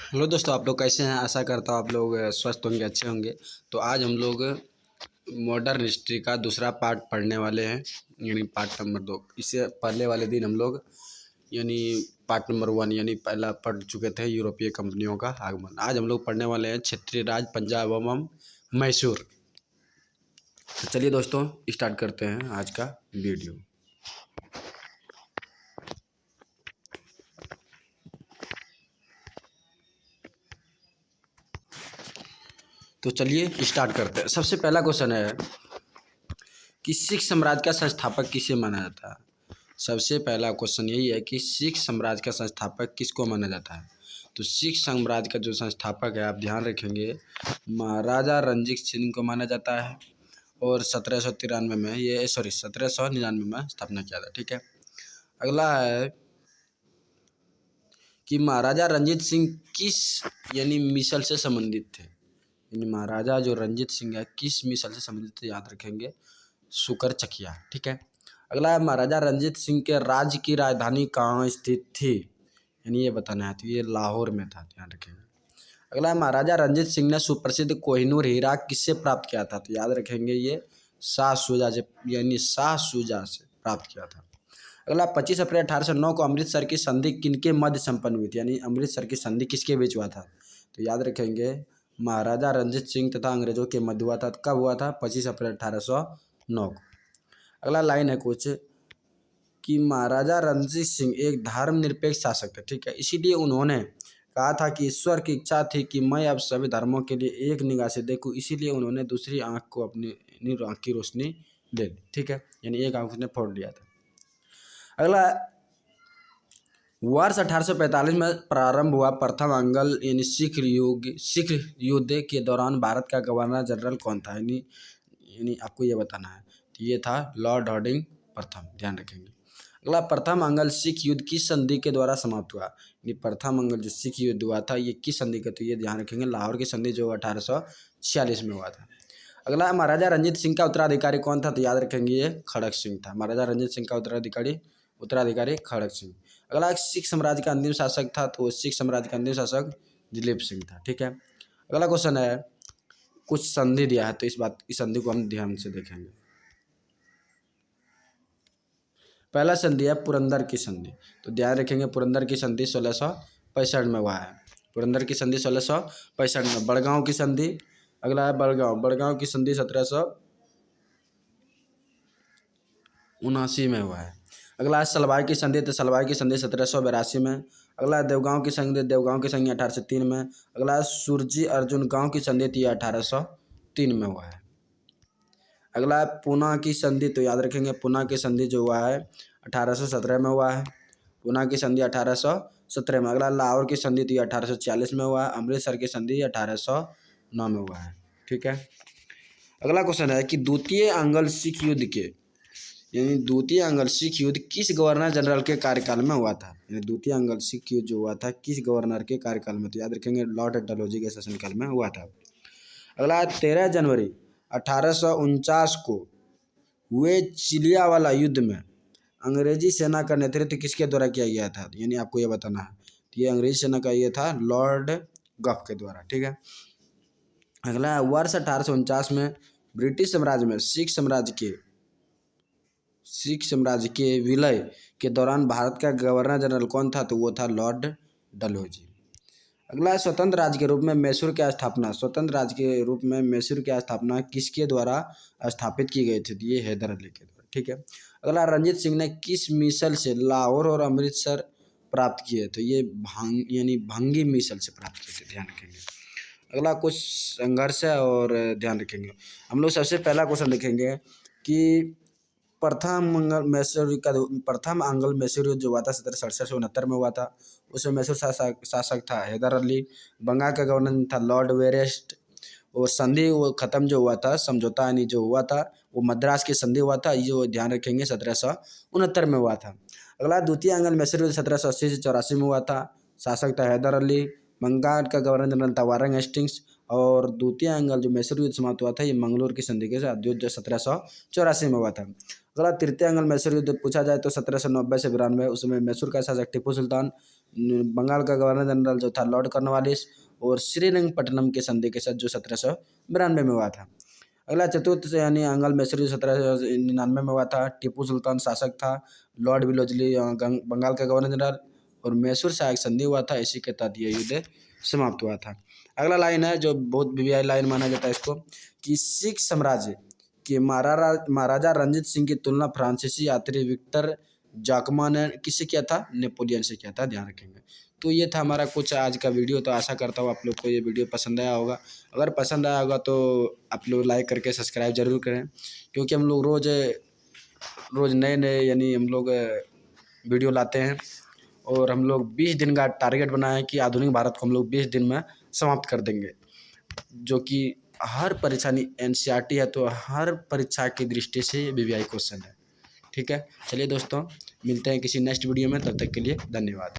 Hello दोस्तों, आप लोग कैसे हैं। आशा करता हूँ आप लोग स्वस्थ होंगे, अच्छे होंगे। तो आज हम लोग मॉडर्न हिस्ट्री का दूसरा पार्ट पढ़ने वाले हैं, यानी पार्ट नंबर 2। इससे पहले वाले दिन हम लोग यानी पार्ट नंबर 1 यानी पहला पढ़ चुके थे, यूरोपीय कंपनियों का आगमन। आज हम लोग पढ़ने वाले हैं क्षेत्रीय राज पंजाब एवं मैसूर। तो चलिए दोस्तों, स्टार्ट करते हैं आज का वीडियो। तो चलिए स्टार्ट करते हैं। सबसे पहला क्वेश्चन है कि सिख साम्राज्य का संस्थापक किसे माना जाता है। सबसे पहला क्वेश्चन यही है कि सिख साम्राज्य का संस्थापक किसको माना जाता है। तो सिख साम्राज्य का जो संस्थापक है, आप ध्यान रखेंगे, महाराजा रणजीत सिंह को माना जाता है। और 1793 में 1799 में स्थापना किया था। ठीक है। अगला है कि महाराजा रणजीत सिंह किस यानी मिसल से संबंधित थे। यानी महाराजा जो रणजीत सिंह है किस मिसल से संबंधित थे, याद रखेंगे, सुकर चकिया। ठीक है। अगला है महाराजा रणजीत सिंह के राज्य की राजधानी कहाँ स्थित थी, यानी ये बताना है। तो ये लाहौर में था, ध्यान रखेंगे। अगला है महाराजा रणजीत सिंह ने सुप्रसिद्ध कोहिनूर हीरा किससे प्राप्त किया था। तो याद रखेंगे ये शाह शुजा से, यानी शाह शुजा से प्राप्त किया था। अगला 25 अप्रैल 1809 को अमृतसर की संधि किनके मध्य संपन्न हुई थी, यानी अमृतसर की संधि किसके बीच हुआ था। तो याद रखेंगे महाराजा रणजीत सिंह तथा अंग्रेजों के मध्य हुआ था। कब हुआ था? 25 अप्रैल 1809 को। अगला लाइन है कुछ कि महाराजा रणजीत सिंह एक धर्मनिरपेक्ष शासक थे। ठीक है। इसीलिए उन्होंने कहा था कि ईश्वर की इच्छा थी कि मैं अब सभी धर्मों के लिए एक निगाह से देखूं, इसीलिए उन्होंने दूसरी आंख को अपनी आंख की रोशनी ले ली। ठीक है। यानी एक आंख उसने फोड़ लिया था। अगला वर्ष 1845 में प्रारंभ हुआ प्रथम अंगल यानी सिख युद्ध के दौरान भारत का गवर्नर जनरल कौन था, यानी आपको ये बताना है। तो ये था लॉर्ड हार्डिंग प्रथम, ध्यान रखेंगे। अगला प्रथम अंगल सिख युद्ध किस संधि के द्वारा समाप्त हुआ। यानी प्रथम अंगल जो सिख युद्ध हुआ था ये किस संधि का, तो ये ध्यान रखेंगे लाहौर की संधि जो 1846 में हुआ था। अगला महाराजा रणजीत सिंह का उत्तराधिकारी कौन था। तो याद रखेंगे ये खड़क सिंह था। महाराजा रणजीत सिंह का उत्तराधिकारी खड़क सिंह। अगला सिख साम्राज्य का अंतिम शासक था, तो सिख साम्राज्य का अंतिम शासक दिलीप सिंह था। ठीक है। अगला क्वेश्चन है, कुछ संधि दिया है, तो इस संधि को हम ध्यान से देखेंगे। पहला संधि है पुरंदर की संधि। तो ध्यान रखेंगे पुरंदर की संधि 1665 में हुआ है। पुरंदर की संधि 1665 में। बड़गांव की संधि, अगला है बड़गांव की संधि 1779 में हुआ है। अगला है सलवाई की संधि, तो सलवाई की संधि 1782 में। अगला है देवगांव की संधि 1803 में। अगला है सुरजी अर्जुन गांव की संधि, तो 1803 में हुआ है। अगला है पूना की संधि, तो याद रखेंगे पूना की संधि जो हुआ है 1817 में हुआ है। पूना की संधि 1817 में। अगला लाहौर की संधि, तो 1840 में हुआ है। अमृतसर की संधि 1809 में हुआ है। ठीक है। अगला क्वेश्चन है कि द्वितीय अंगल सिख युद्ध किस गवर्नर जनरल के कार्यकाल में हुआ था। यानी द्वितीय अंगल सिख युद्ध जो हुआ था किस गवर्नर के कार्यकाल में, तो याद रखेंगे लॉर्ड डलहौजी के शासनकाल में हुआ था। अगला 13 जनवरी 1849 को हुए चिलियावाला युद्ध में अंग्रेजी सेना का नेतृत्व किसके द्वारा किया गया था, यानी आपको ये बताना है। तो ये अंग्रेजी सेना का ये था लॉर्ड गफ के द्वारा। ठीक है। अगला वर्ष 1849 में ब्रिटिश साम्राज्य में सिख साम्राज्य के विलय के दौरान भारत का गवर्नर जनरल कौन था, तो वो था लॉर्ड डलहौजी। अगला है स्वतंत्र राज्य के रूप में मैसूर की स्थापना किसके द्वारा स्थापित की गई थी, ये हैदर अली के द्वारा। ठीक है। अगला रणजीत सिंह ने किस मिसल से लाहौर और अमृतसर प्राप्त किए, तो ये भंगी मिसल से प्राप्त किए थे, ध्यान रखेंगे। अगला कुछ संघर्ष है और ध्यान रखेंगे। हम लोग सबसे पहला क्वेश्चन देखेंगे कि प्रथम अंगल मैसूर युद्ध जो हुआ था 1767 में हुआ था। उसमें मैसूर शासक था हैदर अली। बंगाल का गवर्नर था लॉर्ड वेरेस्ट। और संधि वो खत्म जो हुआ था, समझौता यानी जो हुआ था वो मद्रास की संधि हुआ था, ये ध्यान रखेंगे 1769 में हुआ था। अगला द्वितीय अंगल मैसूर युद्ध 1780 से 84 में हुआ था। शासक था हैदर अली। बंगाल का गवर्नर जनरल था वारंग हेस्टिंग्स। और द्वितीय एंगल जो मैसूर युद्ध समाप्त हुआ था ये मंगलोर की संधि के साथ जो 1784 में हुआ था। अगला तृतीय एंगल मैसूर युद्ध पूछा जाए तो 1790 से 92, उसमें मैसूर का शासक टीपू सुल्तान, बंगाल का गवर्नर जनरल जो था लॉर्ड कॉर्नवालिस और श्रीरंगपट्टनम के संधि के साथ जो 1792 में हुआ था। अगला चतुर्थ से यानी एंगल मैसूर 1799 में हुआ था। टीपू सुल्तान शासक था, लॉर्ड विलोजली बंगाल का गवर्नर जनरल और मैसूर से एक संधि हुआ था, इसी के तहत ये युद्ध समाप्त हुआ था। अगला लाइन है जो बहुत वीवीआई लाइन माना जाता है इसको, कि सिख साम्राज्य के महाराजा रंजीत सिंह की तुलना फ्रांसीसी यात्री विक्टर जाकमा ने किससे किया था? नेपोलियन से किया था, ध्यान रखेंगे। तो ये था हमारा कुछ आज का वीडियो। तो आशा करता हूँ आप लोग को ये वीडियो पसंद आया होगा। अगर पसंद आया होगा तो आप लोग लाइक करके सब्सक्राइब जरूर करें, क्योंकि हम लोग रोज़ नए यानी हम लोग वीडियो लाते हैं और हम लोग 20 दिन का टारगेट बनाए हैं कि आधुनिक भारत को हम लोग 20 दिन में समाप्त कर देंगे, जो कि हर परीक्षा एनसीईआरटी है तो हर परीक्षा की दृष्टि से वीवीआई क्वेश्चन है। ठीक है, चलिए दोस्तों, मिलते हैं किसी नेक्स्ट वीडियो में, तब तक के लिए धन्यवाद।